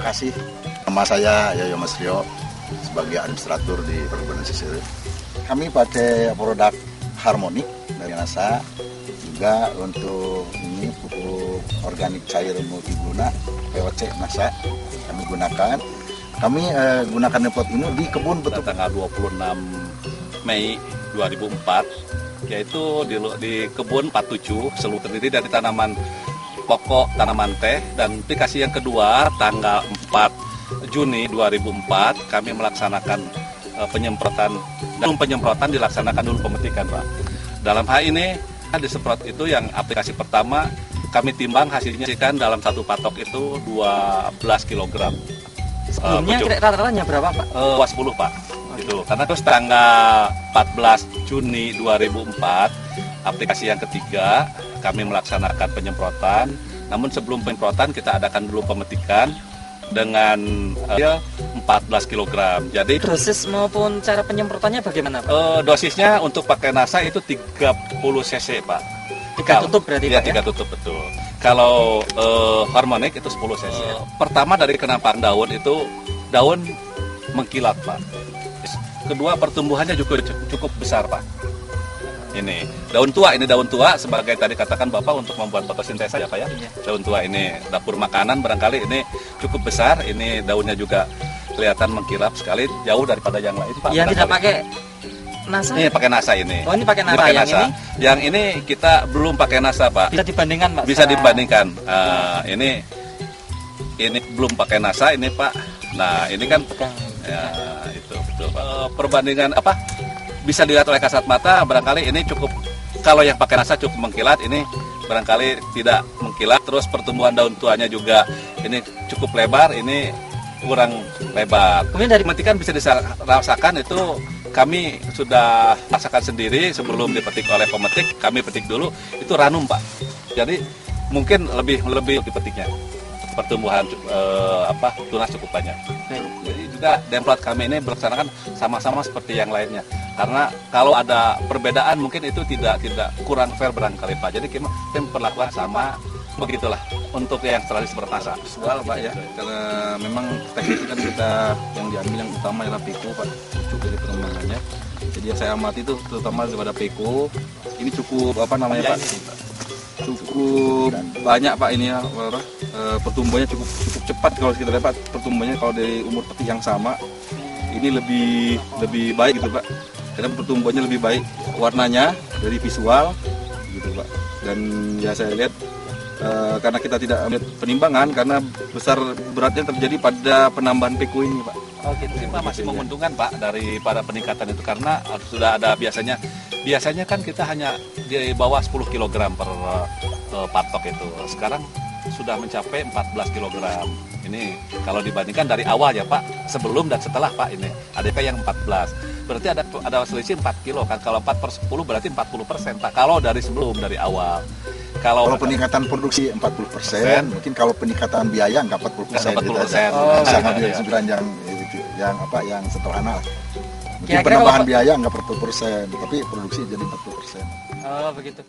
kasih. Nama saya Yoyo Mas Rio sebagai administrator di Perkebunan Sisir. Kami pakai produk Harmonic dari NASA, juga untuk ini pupuk organik cair multiguna POC NASA kami gunakan. Kami gunakan nepot ini di kebun betul. Tanggal 26 Mei 2004, yaitu di kebun 47 seluruh terdiri dari tanaman pokok, tanaman teh. Dan aplikasi yang kedua tanggal 4 Juni 2004 kami melaksanakan penyemprotan. Dan penyemprotan dilaksanakan dulu pemetikan, Pak. Dalam hal ini disemprot itu yang aplikasi pertama kami timbang hasilnya kan dalam satu patok itu 12 kg. Sebelumnya rata-ratanya berapa, Pak? 10, Pak. Gitu. Karena terus tanggal 14 Juni 2004 aplikasi yang ketiga kami melaksanakan penyemprotan. Namun sebelum penyemprotan kita adakan dulu pemetikan dengan 14 kg. Jadi dosis maupun cara penyemprotannya bagaimana, Pak? Dosisnya untuk pakai NASA itu 30 cc, Pak. 3 tutup berarti, Pak? 3 tutup, betul. Kalau Harmonic itu 10 cc. Pertama dari kenampakan daun itu daun mengkilat, Pak. Kedua pertumbuhannya juga cukup besar, Pak. Ini daun tua sebagai tadi katakan Bapak untuk membuat fotosintesa ya, Pak ya. Iya. Daun tua ini dapur makanan barangkali ini cukup besar. Ini daunnya juga kelihatan mengkilap sekali, jauh daripada yang lain, Pak. Yang tidak pakai NASA? Ini pakai NASA ini. Oh, ini pakai NASA. Pakai yang NASA. ini Yang ini kita belum pakai NASA, Pak. bisa dibandingkan, Pak? Bisa dibandingkan. Ini belum pakai NASA ini, Pak. Nah, ini kan ya itu betul, Pak. Perbandingan apa? Bisa dilihat oleh kasat mata, barangkali ini cukup, kalau yang pakai NASA cukup mengkilat, ini barangkali tidak mengkilat. Terus pertumbuhan daun tuanya juga ini cukup lebar, ini kurang lebar. Kemudian dari Matikan bisa dirasakan itu kami sudah rasakan sendiri sebelum dipetik oleh pemetik. Kami petik dulu itu ranum, Pak. Jadi mungkin lebih dipetiknya. Pertumbuhan tunas cukup banyak. Jadi juga demplot kami ini berlaksanakan sama-sama seperti yang lainnya. Karena kalau ada perbedaan mungkin itu tidak kurang fair barangkali, Pak. Jadi kita memperlakukan sama, begitulah untuk yang tradisi pertasa. Visual, Pak ya. Karena memang teknik kan kita yang diambil yang utama adalah peko, Pak. Cukup dari perkembangannya. Jadi yang saya amati itu terutama daripada peko. Ini cukup Pak? Cukup banyak, Pak, ini ya. Pertumbuhannya cukup cepat kalau kita lihat, Pak. Pertumbuhannya kalau dari umur petik yang sama ini lebih baik gitu, Pak. Karena pertumbuhannya lebih baik, warnanya dari visual gitu, Pak. Dan ya saya lihat karena kita tidak melihat penimbangan karena besar beratnya terjadi pada penambahan peko ini, Pak. Oh gitu, Pak, masih menguntungkan, Pak, daripada peningkatan itu karena sudah ada biasanya kan kita hanya di bawah 10 kg per patok itu. Sekarang sudah mencapai 14 kg. Ini kalau dibandingkan dari awal ya, Pak, sebelum dan setelah, Pak, ini ada yang 14. Berarti ada selisih 4 kilo kan. Kalau 4/10 berarti 40%, Pak. Kalau dari sebelum, dari awal. Kalau peningkatan produksi 40%, mungkin kalau peningkatan biaya nggak 40%. 40%. Bisa ngambil kesimpulan yang sederhana. Mungkin Kira-kira penambahan kalau biaya nggak 40%, tapi produksi jadi 40%. Oh, begitu.